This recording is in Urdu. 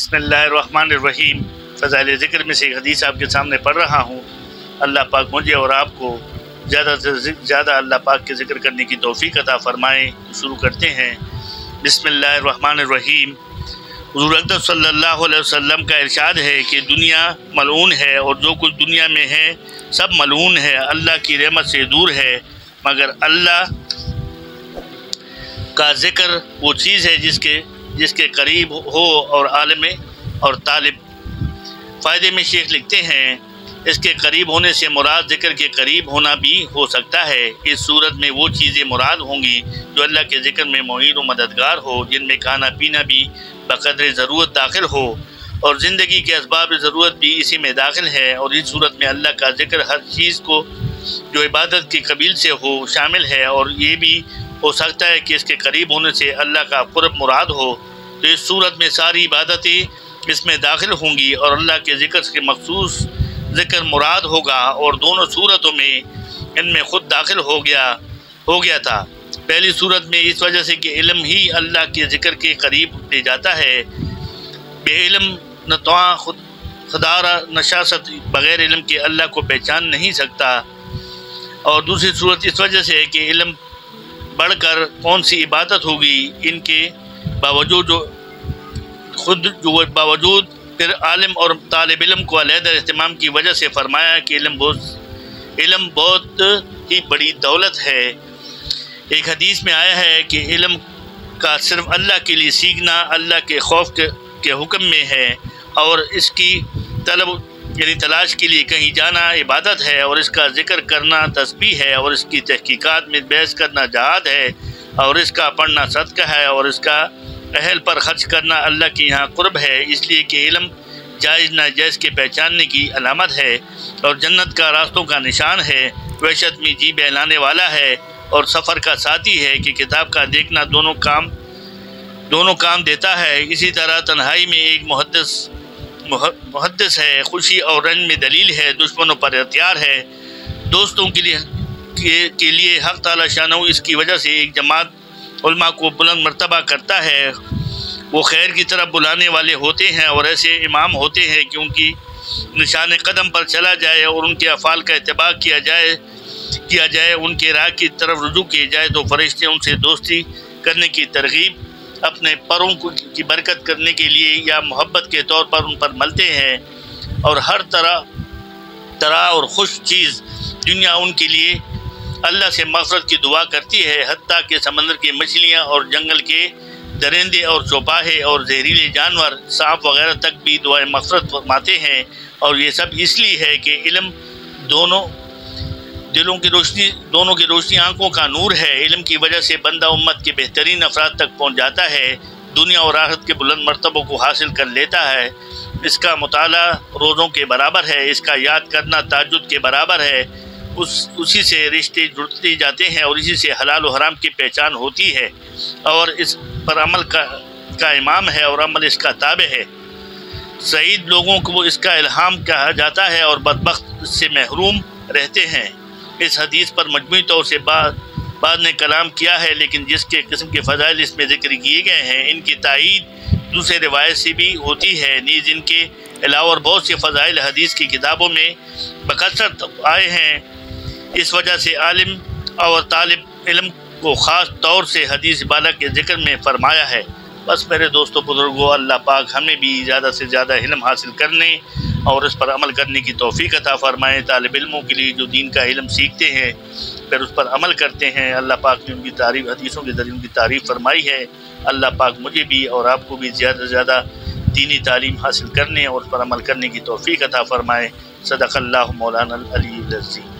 بسم اللہ الرحمن الرحیم۔ فضائل ذکر میں سے ایک حدیث آپ کے سامنے پڑھ رہا ہوں۔ اللہ پاک مجھے اور آپ کو زیادہ سے زیادہ اللہ پاک کے ذکر کرنے کی توفیق عطا فرمائے۔ شروع کرتے ہیں۔ بسم اللہ الرحمن الرحیم۔ حضور اقدس صلی اللہ علیہ وسلم کا ارشاد ہے کہ دنیا ملعون ہے اور جو کچھ دنیا میں ہے سب ملعون ہے، اللہ کی رحمت سے دور ہے، مگر اللہ کا ذکر وہ چیز ہے جس کے قریب ہو اور عالم اور طالب۔ فائدے میں شیخ لکھتے ہیں اس کے قریب ہونے سے مراد ذکر کے قریب ہونا بھی ہو سکتا ہے۔ اس صورت میں وہ چیزیں مراد ہوں گی جو اللہ کے ذکر میں معین و مددگار ہو، جن میں کھانا پینا بھی بقدر ضرورت داخل ہو اور زندگی کے اسباب ضرورت بھی اسی میں داخل ہے، اور اس صورت میں اللہ کا ذکر ہر چیز کو جو عبادت کے قبیل سے ہو شامل ہے، اور یہ بھی ہو سکتا ہے کہ اس کے قریب ہونے سے اللہ کا قرب مراد ہو، تو اس صورت میں ساری عبادتیں اس میں داخل ہوں گی اور اللہ کے ذکر کے مخصوص ذکر مراد ہوگا، اور دونوں صورتوں میں ان میں خود داخل ہو گیا تھا۔ پہلی صورت میں اس وجہ سے کہ علم ہی اللہ کے ذکر کے قریب لے جاتا ہے، بے علم نہ تواں خدارہ نشاست بغیر علم کے اللہ کو پہچان نہیں سکتا، اور دوسری صورت اس وجہ سے ہے کہ علم بڑھ کر کون سی عبادت ہوگی، ان کے باوجود پھر عالم اور طالب علم کو علیحدہ اہتمام کی وجہ سے فرمایا کہ علم بہت ہی بڑی دولت ہے۔ ایک حدیث میں آیا ہے کہ علم کا صرف اللہ کے لیے سیکھنا اللہ کے خوف کے حکم میں ہے، اور اس کی طلب یعنی تلاش کے لیے کہیں جانا عبادت ہے، اور اس کا ذکر کرنا تسبیح ہے، اور اس کی تحقیقات میں بحث کرنا جہاد ہے، اور اس کا پڑھنا صدقہ ہے، اور اس کا اہل پر خرچ کرنا اللہ کے یہاں قرب ہے، اس لیے کہ علم جائز ناجائز کے پہچاننے کی علامت ہے، اور جنت کا راستوں کا نشان ہے، وحشت میں جی بہلانے والا ہے، اور سفر کا ساتھی ہے کہ کتاب کا دیکھنا دونوں کام دیتا ہے۔ اسی طرح تنہائی میں ایک محدث ہے، خوشی اور رنج میں دلیل ہے، دشمنوں پر ہتھیار ہے، دوستوں کے لیے حق تعالی شانہ اس کی وجہ سے ایک جماعت علماء کو بلند مرتبہ کرتا ہے، وہ خیر کی طرف بلانے والے ہوتے ہیں، اور ایسے امام ہوتے ہیں کہ ان کی نشان قدم پر چلا جائے اور ان کے افعال کا اتباع کیا جائے، ان کے راہ کی طرف رجوع کیے جائے، تو فرشتے ان سے دوستی کرنے کی ترغیب اپنے پروں کی برکت کرنے کے لیے یا محبت کے طور پر ان پر ملتے ہیں، اور ہر طرح اور خوش چیز دنیا ان کے لیے اللہ سے مغفرت کی دعا کرتی ہے، حتیٰ کہ سمندر کی مچھلیاں اور جنگل کے درندے اور چوپاہے اور زہریلے جانور سانپ وغیرہ تک بھی دعائیں مغفرت فرماتے ہیں، اور یہ سب اس لیے ہے کہ علم دونوں کی روشنی آنکھوں کا نور ہے۔ علم کی وجہ سے بندہ امت کے بہترین افراد تک پہنچ جاتا ہے، دنیا اور آخرت کے بلند مرتبوں کو حاصل کر لیتا ہے، اس کا مطالعہ روزوں کے برابر ہے، اس کا یاد کرنا تہجد کے برابر ہے، اسی سے رشتے جڑتے جاتے ہیں، اور اسی سے حلال و حرام کی پہچان ہوتی ہے، اور اس پر عمل کا امام ہے اور عمل اس کا تابع ہے۔ سعید لوگوں کو اس کا الہام کہا جاتا ہے، اور بدبخت اس سے محروم رہتے ہیں۔ اس حدیث پر مجموعی طور سے بعد نے کلام کیا ہے، لیکن جس کے قسم کے فضائل اس میں ذکر کیے گئے ہیں ان کی تائید دوسرے روایت سے بھی ہوتی ہے، نیز ان کے علاوہ اور بہت سے فضائل حدیث کی کتابوں میں بکثرت آئے ہیں۔ اس وجہ سے عالم اور طالب علم کو خاص طور سے حدیث بالا کے ذکر میں فرمایا ہے۔ بس میرے دوستوں بزرگوں، اللہ پاک ہمیں بھی زیادہ سے زیادہ علم حاصل کرنے اور اس پر عمل کرنے کی توفیق عطا فرمائے۔ طالب علموں کے لیے جو دین کا علم سیکھتے ہیں پھر اس پر عمل کرتے ہیں، اللہ پاک نے ان کی تعریف حدیثوں کے ذریعے ان کی تعریف فرمائی ہے۔ اللہ پاک مجھے بھی اور آپ کو بھی زیادہ سے زیادہ دینی تعلیم حاصل کرنے اور اس پر عمل کرنے کی توفیق عطا فرمائے۔ صدق اللہ مولانا العلی العظیم۔